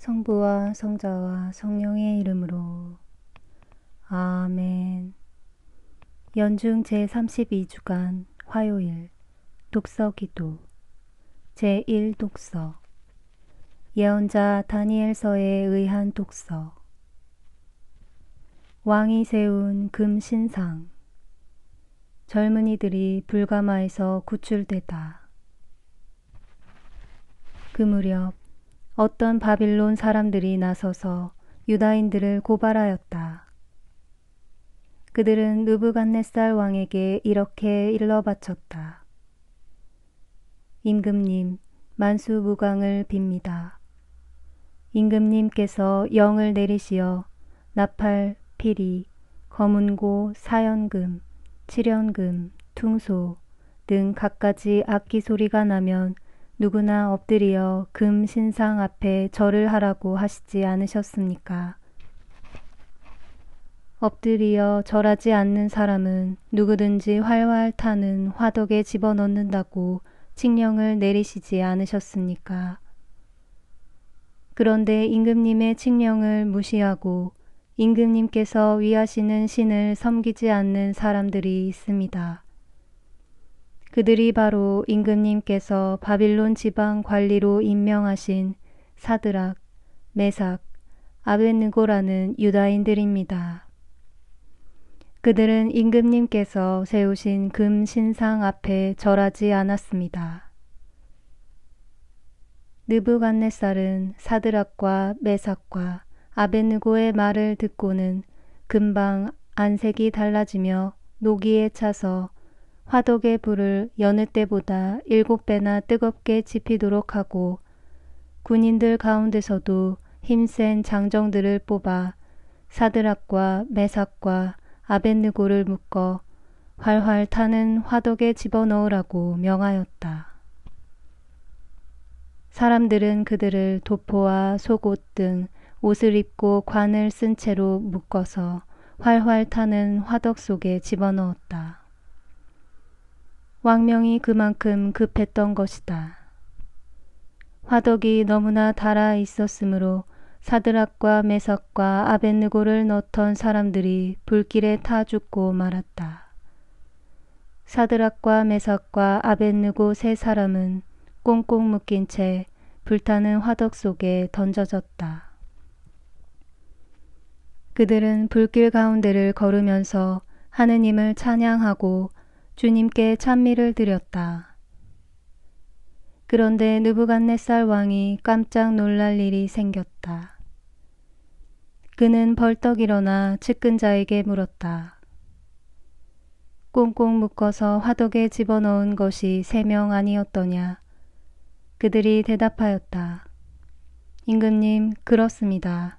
성부와 성자와 성령의 이름으로. 아멘. 연중 제32주간 화요일 독서기도 제1독서 예언자 다니엘서에 의한 독서. 왕이 세운 금신상. 젊은이들이 불가마에서 구출되다. 그 무렵 어떤 바빌론 사람들이 나서서 유다인들을 고발하였다. 그들은 느부갓네살 왕에게 이렇게 일러 바쳤다. 임금님, 만수무강을 빕니다. 임금님께서 영을 내리시어 나팔, 피리, 검은고, 사연금, 칠연금, 퉁소 등 갖가지 악기 소리가 나면 누구나 엎드려 금 신상 앞에 절을 하라고 하시지 않으셨습니까? 엎드려 절하지 않는 사람은 누구든지 활활 타는 화덕에 집어넣는다고 칙령을 내리시지 않으셨습니까? 그런데 임금님의 칙령을 무시하고 임금님께서 위하시는 신을 섬기지 않는 사람들이 있습니다. 그들이 바로 임금님께서 바빌론 지방 관리로 임명하신 사드락, 메삭, 아벳느고라는 유다인들입니다. 그들은 임금님께서 세우신 금 신상 앞에 절하지 않았습니다. 느부갓네살은 사드락과 메삭과 아벳느고의 말을 듣고는 금방 안색이 달라지며 노기에 차서 화덕의 불을 여느 때보다 7배나 뜨겁게 지피도록 하고 군인들 가운데서도 힘센 장정들을 뽑아 사드락과 메삭과 아벳느고를 묶어 활활 타는 화덕에 집어넣으라고 명하였다. 사람들은 그들을 도포와 속옷 등 옷을 입고 관을 쓴 채로 묶어서 활활 타는 화덕 속에 집어넣었다. 왕명이 그만큼 급했던 것이다. 화덕이 너무나 달아 있었으므로 사드락과 메삭과 아벳느고를 넣던 사람들이 불길에 타 죽고 말았다. 사드락과 메삭과 아벳느고 세 사람은 꽁꽁 묶인 채 불타는 화덕 속에 던져졌다. 그들은 불길 가운데를 걸으면서 하느님을 찬양하고 주님께 찬미를 드렸다. 그런데 느부갓네살 왕이 깜짝 놀랄 일이 생겼다. 그는 벌떡 일어나 측근자에게 물었다. 꽁꽁 묶어서 화덕에 집어넣은 것이 3명 아니었더냐? 그들이 대답하였다. 임금님, 그렇습니다.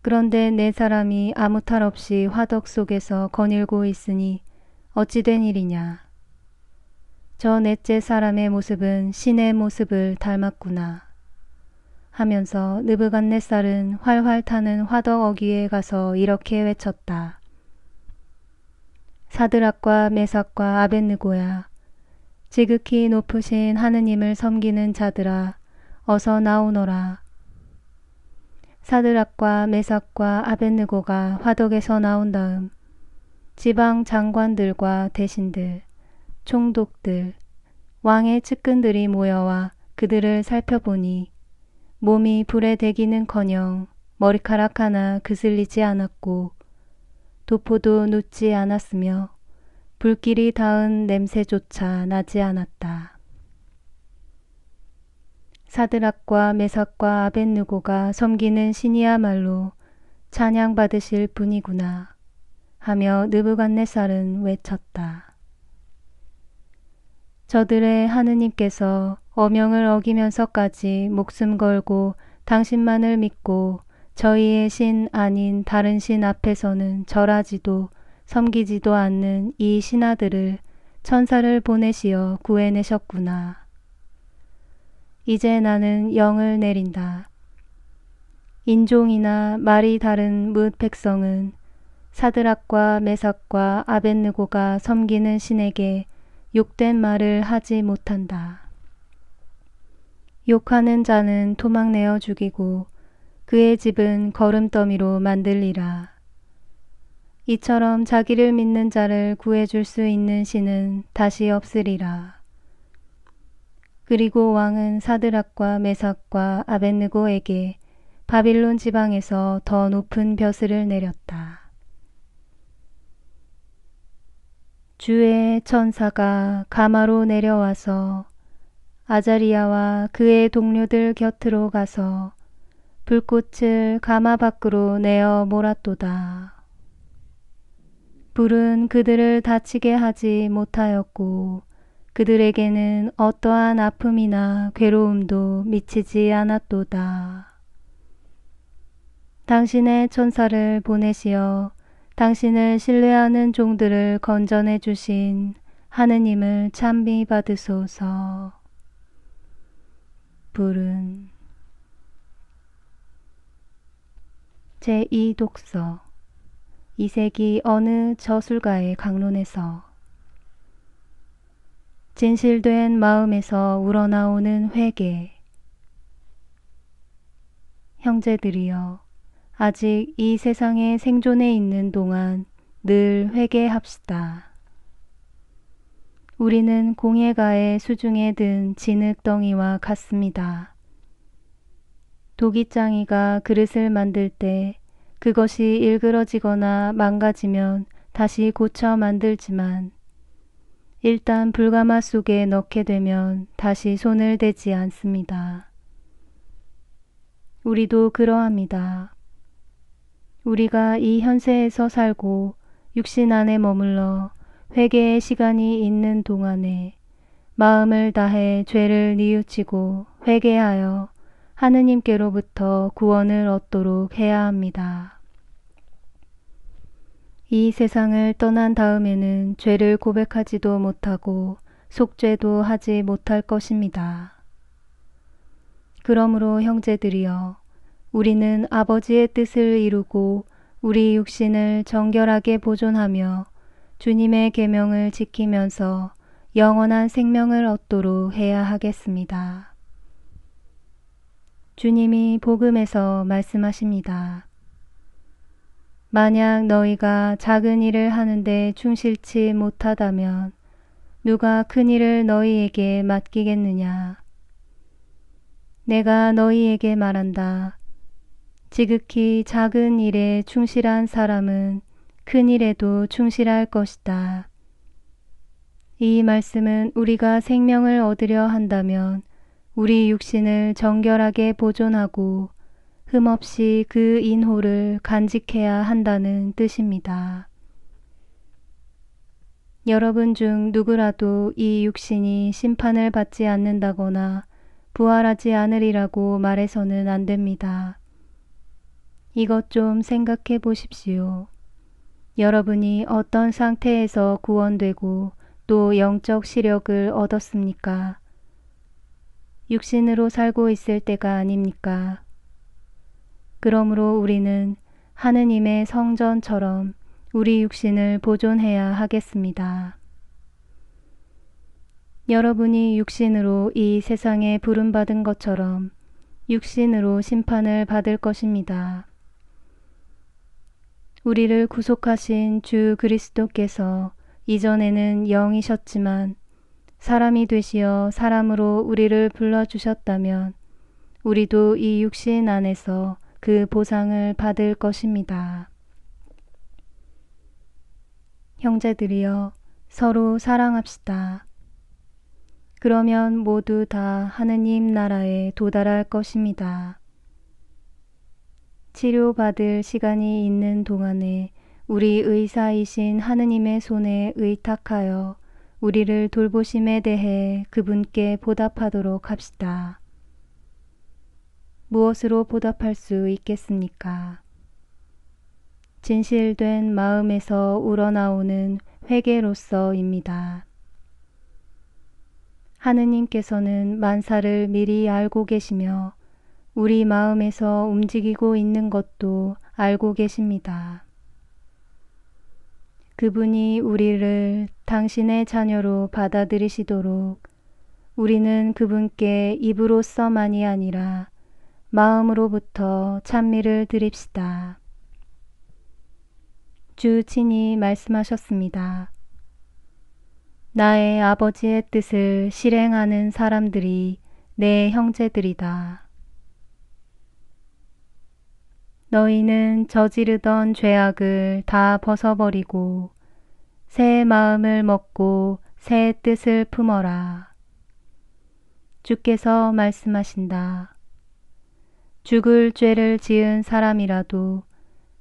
그런데 4사람이 아무 탈 없이 화덕 속에서 거닐고 있으니 어찌 된 일이냐? 저 넷째 사람의 모습은 신의 모습을 닮았구나. 하면서 느부갓네살은 활활 타는 화덕 어귀에 가서 이렇게 외쳤다. 사드락과 메삭과 아벳느고야, 지극히 높으신 하느님을 섬기는 자들아, 어서 나오너라. 사드락과 메삭과 아벳느고가 화덕에서 나온 다음 지방 장관들과 대신들, 총독들, 왕의 측근들이 모여와 그들을 살펴보니 몸이 불에 대기는커녕 머리카락 하나 그슬리지 않았고 도포도 눕지 않았으며 불길이 닿은 냄새조차 나지 않았다. 사드락과 메삭과 아벳느고가 섬기는 신이야말로 찬양받으실 분이구나 하며 느부갓네살은 외쳤다. 저들의 하느님께서 어명을 어기면서까지 목숨 걸고 당신만을 믿고 저희의 신 아닌 다른 신 앞에서는 절하지도 섬기지도 않는 이 신하들을 천사를 보내시어 구해내셨구나. 이제 나는 영을 내린다. 인종이나 말이 다른 뭇 백성은 사드락과 메삭과 아벳느고가 섬기는 신에게 욕된 말을 하지 못한다. 욕하는 자는 토막내어 죽이고 그의 집은 거름더미로 만들리라. 이처럼 자기를 믿는 자를 구해줄 수 있는 신은 다시 없으리라. 그리고 왕은 사드락과 메삭과 아벳느고에게 바빌론 지방에서 더 높은 벼슬을 내렸다. 주의 천사가 가마로 내려와서 아자리야와 그의 동료들 곁으로 가서 불꽃을 가마 밖으로 내어 몰았도다. 불은 그들을 다치게 하지 못하였고 그들에게는 어떠한 아픔이나 괴로움도 미치지 않았도다. 당신의 천사를 보내시어 당신을 신뢰하는 종들을 건전해 주신 하느님을 찬미 받으소서. 불은 제2독서 이세기 어느 저술가의 강론에서 진실된 마음에서 우러나오는 회개. 형제들이여, 아직 이 세상에 생존해 있는 동안 늘 회개합시다. 우리는 공예가의 수중에 든 진흙덩이와 같습니다. 도기장이가 그릇을 만들 때 그것이 일그러지거나 망가지면 다시 고쳐 만들지만 일단 불가마 속에 넣게 되면 다시 손을 대지 않습니다. 우리도 그러합니다. 우리가 이 현세에서 살고 육신 안에 머물러 회개의 시간이 있는 동안에 마음을 다해 죄를 뉘우치고 회개하여 하느님께로부터 구원을 얻도록 해야 합니다. 이 세상을 떠난 다음에는 죄를 고백하지도 못하고 속죄도 하지 못할 것입니다. 그러므로 형제들이여, 우리는 아버지의 뜻을 이루고 우리 육신을 정결하게 보존하며 주님의 계명을 지키면서 영원한 생명을 얻도록 해야 하겠습니다. 주님이 복음에서 말씀하십니다. 만약 너희가 작은 일을 하는데 충실치 못하다면 누가 큰 일을 너희에게 맡기겠느냐? 내가 너희에게 말한다. 지극히 작은 일에 충실한 사람은 큰 일에도 충실할 것이다. 이 말씀은 우리가 생명을 얻으려 한다면 우리 육신을 정결하게 보존하고 흠없이 그 인호를 간직해야 한다는 뜻입니다. 여러분 중 누구라도 이 육신이 심판을 받지 않는다거나 부활하지 않으리라고 말해서는 안 됩니다. 이것 좀 생각해 보십시오. 여러분이 어떤 상태에서 구원되고 또 영적 시력을 얻었습니까? 육신으로 살고 있을 때가 아닙니까? 그러므로 우리는 하느님의 성전처럼 우리 육신을 보존해야 하겠습니다. 여러분이 육신으로 이 세상에 부름받은 것처럼 육신으로 심판을 받을 것입니다. 우리를 구속하신 주 그리스도께서 이전에는 영이셨지만 사람이 되시어 사람으로 우리를 불러주셨다면 우리도 이 육신 안에서 그 보상을 받을 것입니다. 형제들이여, 서로 사랑합시다. 그러면 모두 다 하느님 나라에 도달할 것입니다. 치료받을 시간이 있는 동안에 우리 의사이신 하느님의 손에 의탁하여 우리를 돌보심에 대해 그분께 보답하도록 합시다. 무엇으로 보답할 수 있겠습니까? 진실된 마음에서 우러나오는 회개로서입니다. 하느님께서는 만사를 미리 알고 계시며 우리 마음에서 움직이고 있는 것도 알고 계십니다. 그분이 우리를 당신의 자녀로 받아들이시도록 우리는 그분께 입으로써만이 아니라 마음으로부터 찬미를 드립시다. 주 친히 말씀하셨습니다. 나의 아버지의 뜻을 실행하는 사람들이 내 형제들이다. 너희는 저지르던 죄악을 다 벗어버리고 새 마음을 먹고 새 뜻을 품어라. 주께서 말씀하신다. 죽을 죄를 지은 사람이라도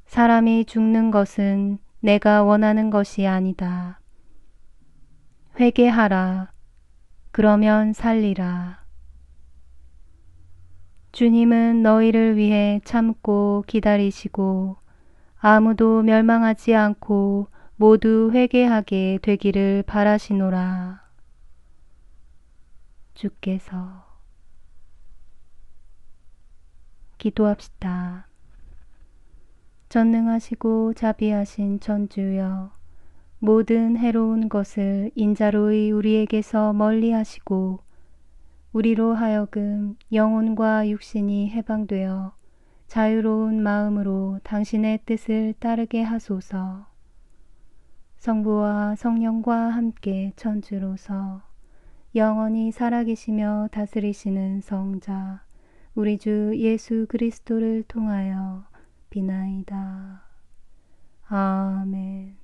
사람이 죽는 것은 내가 원하는 것이 아니다. 회개하라. 그러면 살리라. 주님은 너희를 위해 참고 기다리시고 아무도 멸망하지 않고 모두 회개하게 되기를 바라시노라. 주께서 기도합시다. 전능하시고 자비하신 천주여, 모든 해로운 것을 인자로이 우리에게서 멀리하시고 우리로 하여금 영혼과 육신이 해방되어 자유로운 마음으로 당신의 뜻을 따르게 하소서. 성부와 성령과 함께 천주로서 영원히 살아계시며 다스리시는 성자 우리 주 예수 그리스도를 통하여 비나이다. 아멘.